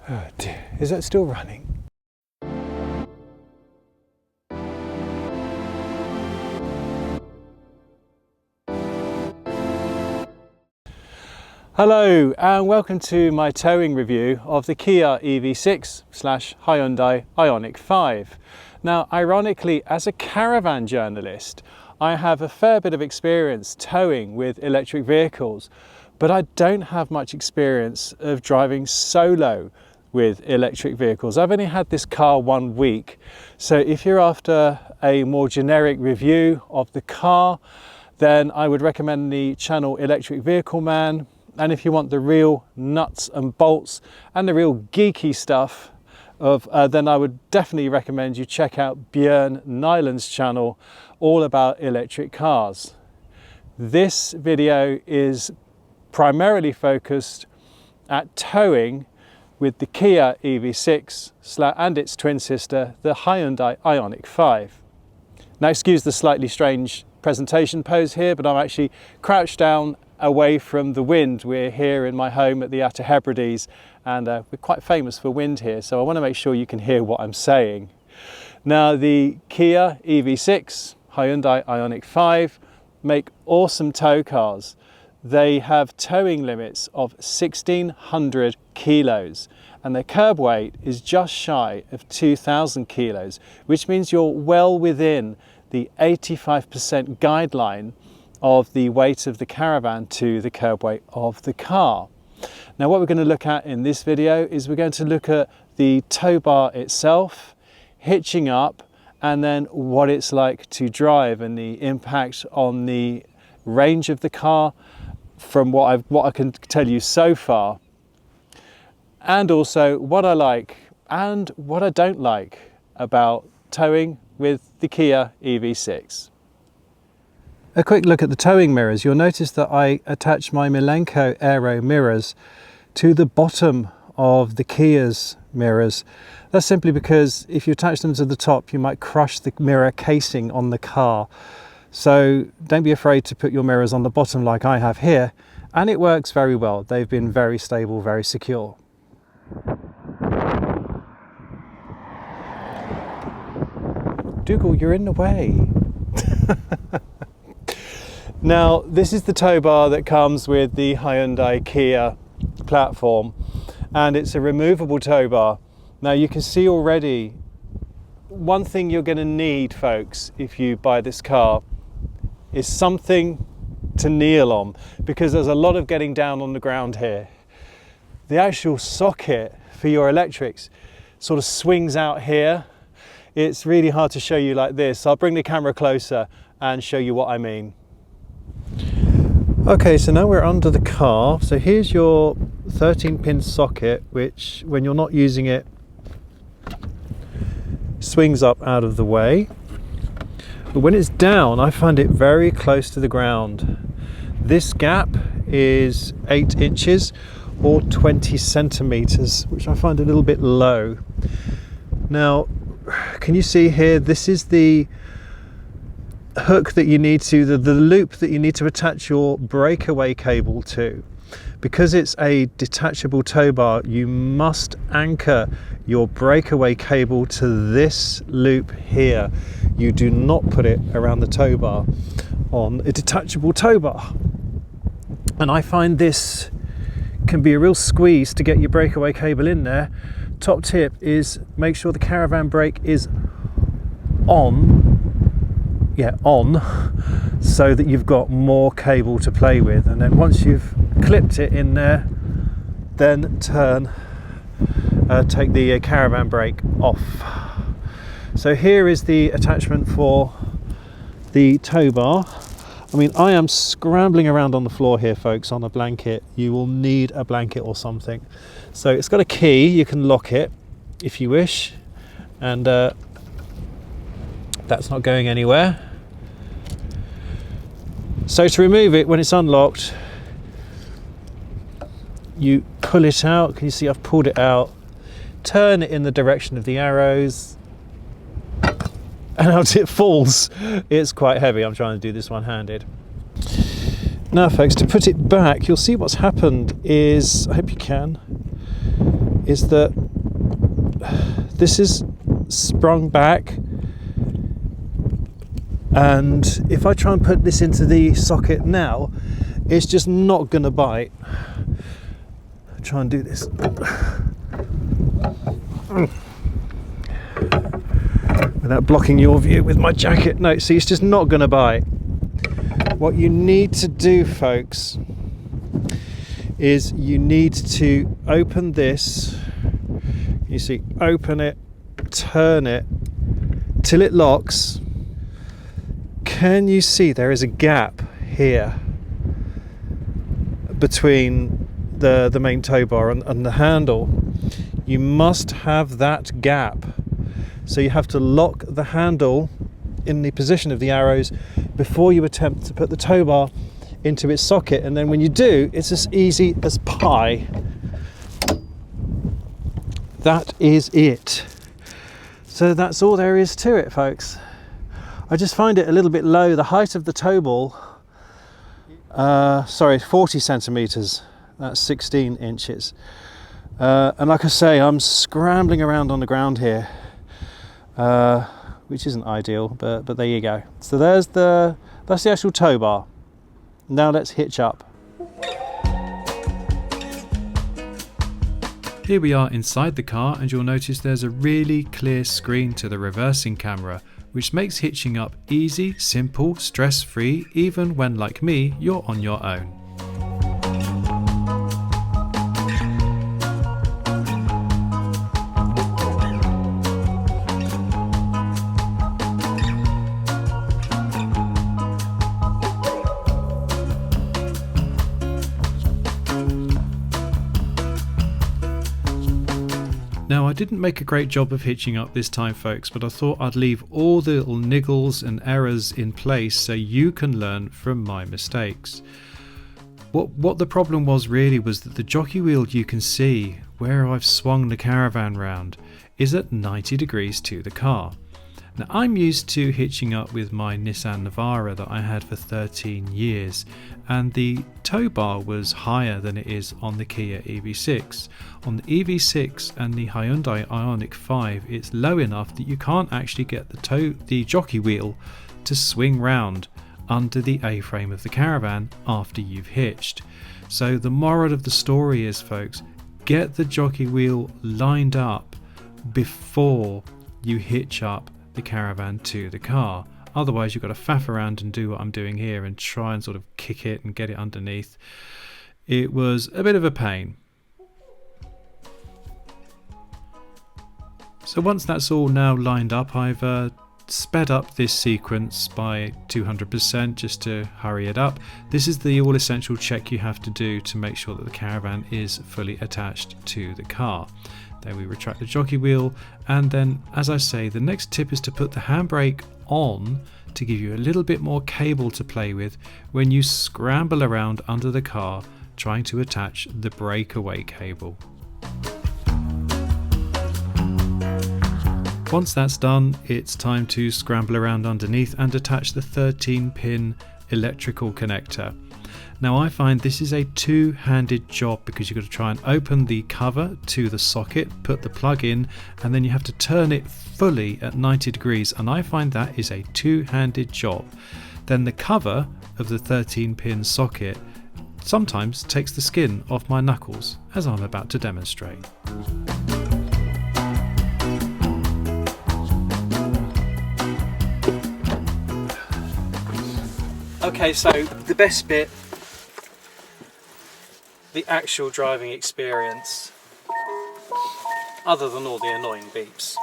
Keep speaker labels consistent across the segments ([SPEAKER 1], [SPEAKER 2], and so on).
[SPEAKER 1] Oh dear, is that still running? Hello and welcome to my towing review of the Kia EV6 / Hyundai Ioniq 5. Now, ironically, as a caravan journalist, I have a fair bit of experience towing with electric vehicles, but I don't have much experience of driving solo with electric vehicles. I've only had this car 1 week, so if you're after a more generic review of the car, then I would recommend the channel Electric Vehicle Man. And if you want the real nuts and bolts and the real geeky stuff of, then I would definitely recommend you check out Björn Nyland's channel, all about electric cars. This video is primarily focused at towing with the Kia EV6 and its twin sister, the Hyundai Ioniq 5. Now, excuse the slightly strange presentation pose here, but I'm actually crouched down away from the wind. We're here in my home at the Outer Hebrides, and we're quite famous for wind here, so I want to make sure you can hear what I'm saying. Now, the Kia EV6, Hyundai Ioniq 5 make awesome tow cars. They have towing limits of 1,600 kilos and their curb weight is just shy of 2,000 kilos, which means you're well within the 85% guideline of the weight of the caravan to the curb weight of the car. Now, what we're going to look at in this video is we're going to look at the tow bar itself, hitching up, and then what it's like to drive and the impact on the range of the car from what I can tell you so far, and also what I like and what I don't like about towing with the Kia EV6. A quick look at the towing mirrors. You'll notice that I attach my Milenko Aero mirrors to the bottom of the Kia's mirrors. That's simply because if you attach them to the top, you might crush the mirror casing on the car. So don't be afraid to put your mirrors on the bottom like I have here, and it works very well. They've been very stable, very secure. Dougal, you're in the way. Now, this is the tow bar that comes with the Hyundai Kia platform, and it's a removable tow bar. Now, you can see already one thing you're going to need, folks, if you buy this car is something to kneel on, because there's a lot of getting down on the ground here. The actual socket for your electrics sort of swings out here. It's really hard to show you like this. I'll bring the camera closer and show you what I mean. Okay, so now we're under the car. So here's your 13-pin socket, which when you're not using it, swings up out of the way. But when it's down, I find it very close to the ground. This gap is 8 inches or 20 centimeters, which I find a little bit low. Now, can you see here, this is the hook that you need to, the loop that you need to attach your breakaway cable to. Because it's a detachable tow bar, you must anchor your breakaway cable to this loop here. You do not put it around the tow bar on a detachable tow bar. And I find this can be a real squeeze to get your breakaway cable in there. Top tip is make sure the caravan brake is on, so that you've got more cable to play with. And then once you've clipped it in there, then take the caravan brake off. So here is the attachment for the tow bar. I mean, I am scrambling around on the floor here, folks, on a blanket. You will need a blanket or something. So it's got a key, you can lock it if you wish, and that's not going anywhere. So to remove it, when it's unlocked, you pull it out. Can you see I've pulled it out? Turn it in the direction of the arrows, and out it falls. It's quite heavy. I'm trying to do this one-handed. Now, folks, to put it back, you'll see what's happened is, I hope you can, is that this is sprung back, and if I try and put this into the socket now, it's just not going to bite. I'll try and do this without blocking your view with my jacket. No, see, it's just not going to bite. What you need to do, folks, is you need to open this. You see, open it, turn it till it locks. Can you see there is a gap here between the main tow bar and the handle? You must have that gap. So you have to lock the handle in the position of the arrows before you attempt to put the tow bar into its socket, and then when you do, it's as easy as pie. That is it. So that's all there is to it, folks. I just find it a little bit low. The height of the tow ball, 40 centimeters, that's 16 inches. And like I say, I'm scrambling around on the ground here, which isn't ideal, but there you go. So that's the actual tow bar. Now let's hitch up.
[SPEAKER 2] Here we are inside the car, and you'll notice there's a really clear screen to the reversing camera, which makes hitching up easy, simple, stress-free, even when, like me, you're on your own. Now, I didn't make a great job of hitching up this time, folks, but I thought I'd leave all the little niggles and errors in place so you can learn from my mistakes. What the problem was really was that the jockey wheel, you can see where I've swung the caravan round, is at 90 degrees to the car. Now, I'm used to hitching up with my Nissan Navara that I had for 13 years, and the tow bar was higher than it is on the Kia EV6. On the EV6 and the Hyundai Ioniq 5, it's low enough that you can't actually get the jockey wheel to swing round under the A-frame of the caravan after you've hitched. So the moral of the story is, folks, get the jockey wheel lined up before you hitch up the caravan to the car. Otherwise, you've got to faff around and do what I'm doing here and try and sort of kick it and get it underneath. It was a bit of a pain. So once that's all now lined up, I've sped up this sequence by 200% just to hurry it up. This is the all essential check you have to do to make sure that the caravan is fully attached to the car. Then we retract the jockey wheel, and then, as I say, the next tip is to put the handbrake on to give you a little bit more cable to play with when you scramble around under the car trying to attach the breakaway cable. Once that's done, it's time to scramble around underneath and attach the 13-pin electrical connector. Now, I find this is a two-handed job because you've got to try and open the cover to the socket, put the plug in, and then you have to turn it fully at 90 degrees, and I find that is a two-handed job. Then the cover of the 13-pin socket sometimes takes the skin off my knuckles, as I'm about to demonstrate.
[SPEAKER 1] Okay, so the best bit, the actual driving experience, other than all the annoying beeps.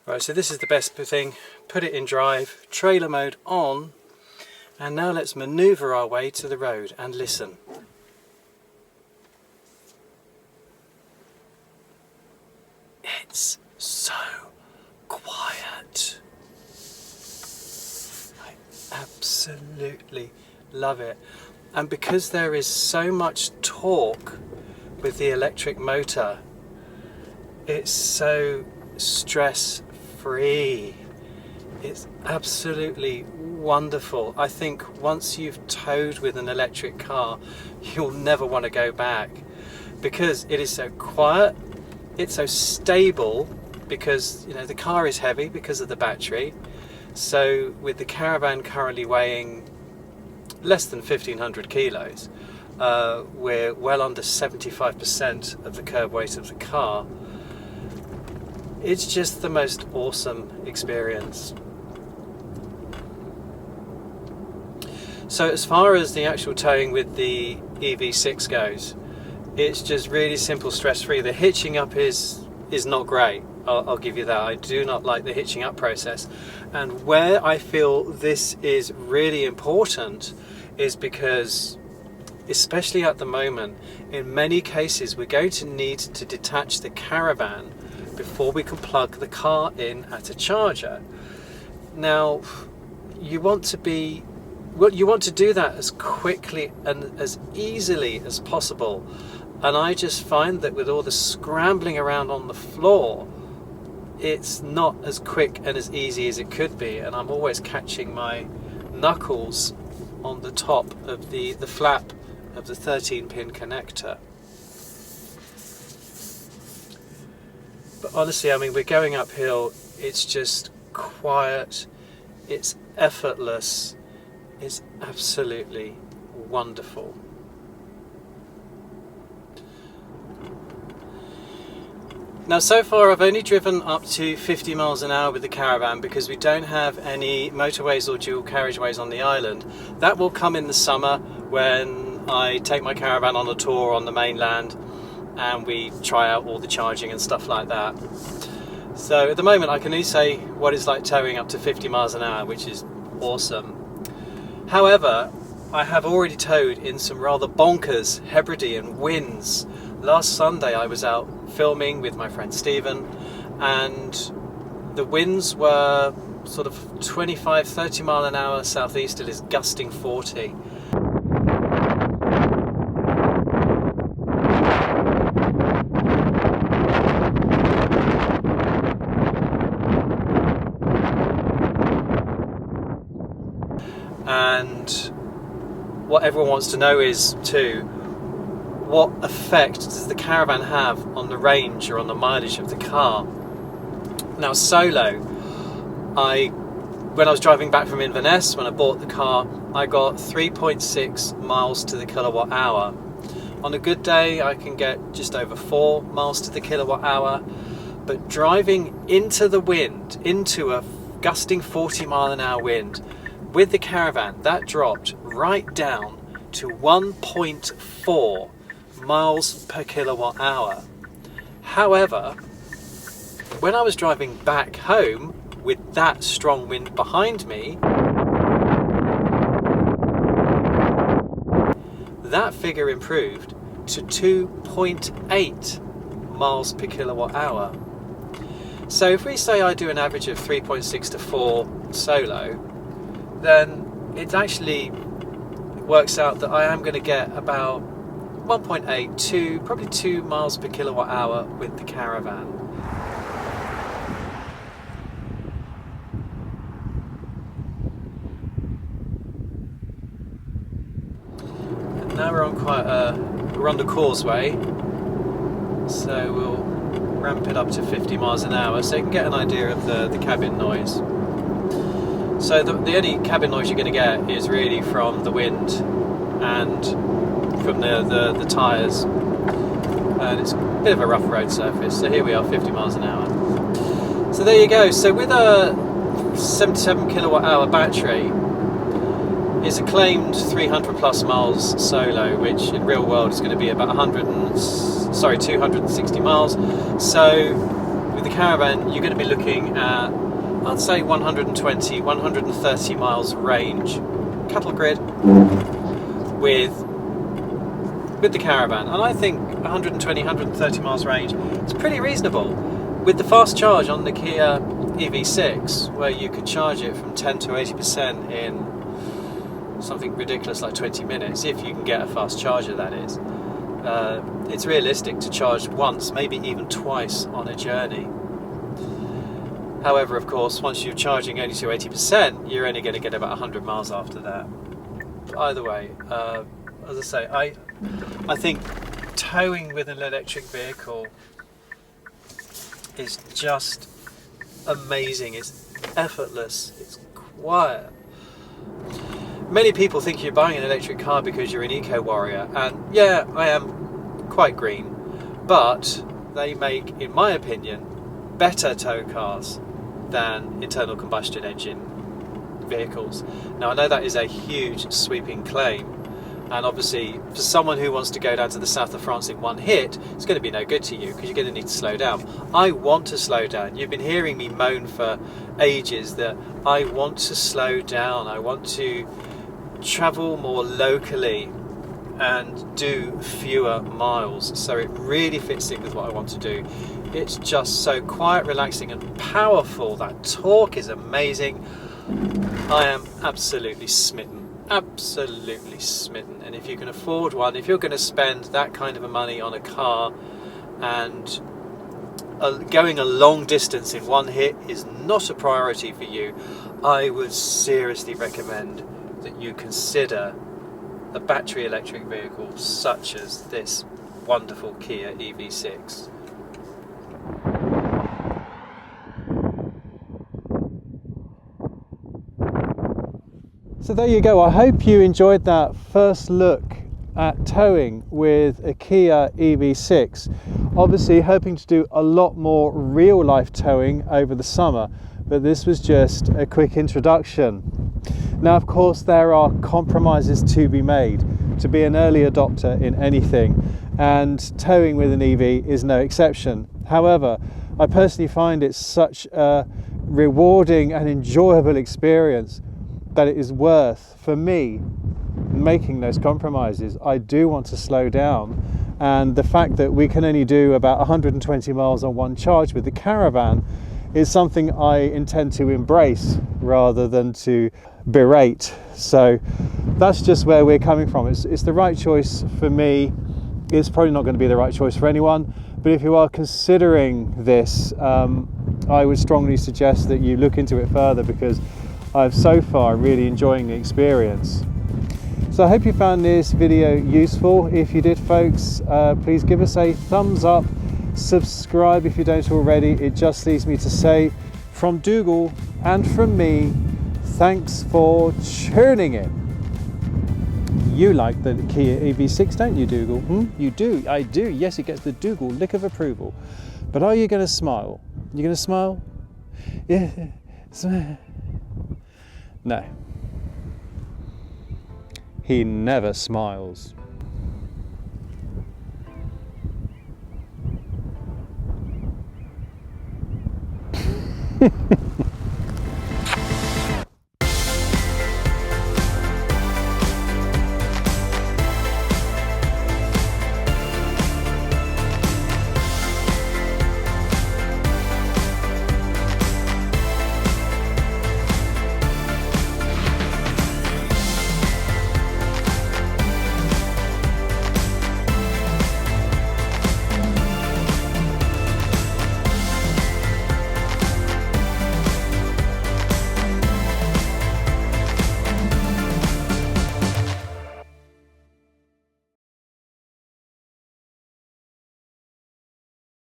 [SPEAKER 1] Right, so this is the best thing. Put it in drive, trailer mode on, and now let's maneuver our way to the road and listen. It's so quiet. I absolutely love it. And because there is so much torque with the electric motor, it's so stress free. It's absolutely wonderful. I think once you've towed with an electric car, you'll never want to go back, because it is so quiet, it's so stable, because you know the car is heavy because of the battery. So with the caravan currently weighing less than 1,500 kilos, we're well under 75% of the curb weight of the car. It's just the most awesome experience. So as far as the actual towing with the EV6 goes, it's just really simple, stress-free. The hitching up is not great, I'll give you that. I do not like the hitching up process. And where I feel this is really important is because, especially at the moment, in many cases we're going to need to detach the caravan before we can plug the car in at a charger. Now, you want to do that as quickly and as easily as possible. And I just find that with all the scrambling around on the floor, it's not as quick and as easy as it could be, and I'm always catching my knuckles on the top of the flap of the 13-pin connector. But honestly, I mean, we're going uphill, it's just quiet, it's effortless, it's absolutely wonderful. Now, so far I've only driven up to 50 miles an hour with the caravan because we don't have any motorways or dual carriageways on the island. That will come in the summer when I take my caravan on a tour on the mainland and we try out all the charging and stuff like that. So at the moment I can only say what it's like towing up to 50 miles an hour, which is awesome. However, I have already towed in some rather bonkers Hebridean winds. Last Sunday I was out filming with my friend Stephen, and the winds were sort of 25-30 mile an hour southeasterlies, gusting 40. And what everyone wants to know is too, what effect does the caravan have on the range or on the mileage of the car? Now, solo, when I was driving back from Inverness, when I bought the car, I got 3.6 miles to the kilowatt hour. On a good day, I can get just over 4 miles to the kilowatt hour. But driving into the wind, into a gusting 40 mile an hour wind, with the caravan, that dropped right down to 1.4 miles per kilowatt hour. However, when I was driving back home with that strong wind behind me, that figure improved to 2.8 miles per kilowatt hour. So if we say I do an average of 3.6 to 4 solo, then it actually works out that I am going to get about 1.8 to probably 2 miles per kilowatt hour with the caravan. And now we're on the causeway, so we'll ramp it up to 50 miles an hour so you can get an idea of the cabin noise. So the only cabin noise you're going to get is really from the wind and from the tyres, and it's a bit of a rough road surface. So here we are, 50 miles an hour. So there you go. So with a 77 kilowatt hour battery, it's a claimed 300 plus miles solo, which in real world is going to be about 260 miles. So with the caravan, you're going to be looking at, I'd say 120, 130 miles range, cattle grid, with the caravan. And I think 120, 130 miles range is pretty reasonable. With the fast charge on the Kia EV6, where you could charge it from 10 to 80% in something ridiculous like 20 minutes, if you can get a fast charger, that is. It's realistic to charge once, maybe even twice on a journey. However, of course, once you're charging only to 80%, you're only going to get about 100 miles after that. Either way, as I say, I think towing with an electric vehicle is just amazing. It's effortless, it's quiet. Many people think you're buying an electric car because you're an eco warrior, and yeah, I am quite green, but they make, in my opinion, better tow cars than internal combustion engine vehicles. Now I know that is a huge sweeping claim, and obviously for someone who wants to go down to the south of France in one hit, it's going to be no good to you because you're going to need to slow down. I want to slow down. You've been hearing me moan for ages that I want to slow down. I want to travel more locally and do fewer miles, so it really fits in with what I want to do. It's just so quiet, relaxing and powerful. That torque is amazing. I am absolutely smitten, and if you can afford one, if you're going to spend that kind of money on a car, and going a long distance in one hit is not a priority for you, I would seriously recommend that you consider a battery electric vehicle such as this wonderful Kia EV6. So there you go. I hope you enjoyed that first look at towing with a Kia EV6. Obviously hoping to do a lot more real life towing over the summer, but this was just a quick introduction. Now of course there are compromises to be made to be an early adopter in anything, and towing with an EV is no exception. However, I personally find it such a rewarding and enjoyable experience that it is worth, for me, making those compromises. I do want to slow down, and the fact that we can only do about 120 miles on one charge with the Caravan is something I intend to embrace rather than to berate. So that's just where we're coming from. It's the right choice for me. It's probably not going to be the right choice for anyone, but if you are considering this, I would strongly suggest that you look into it further, because I've so far really enjoying the experience. So I hope you found this video useful. If you did, folks, please give us a thumbs up, subscribe if you don't already. It just leaves me to say, from Dougal and from me, thanks for tuning in. You like the Kia EV6, don't you, Dougal? You do? I do. Yes, it gets the Dougal lick of approval. But are you going to smile? You going to smile? Yeah. No. He never smiles.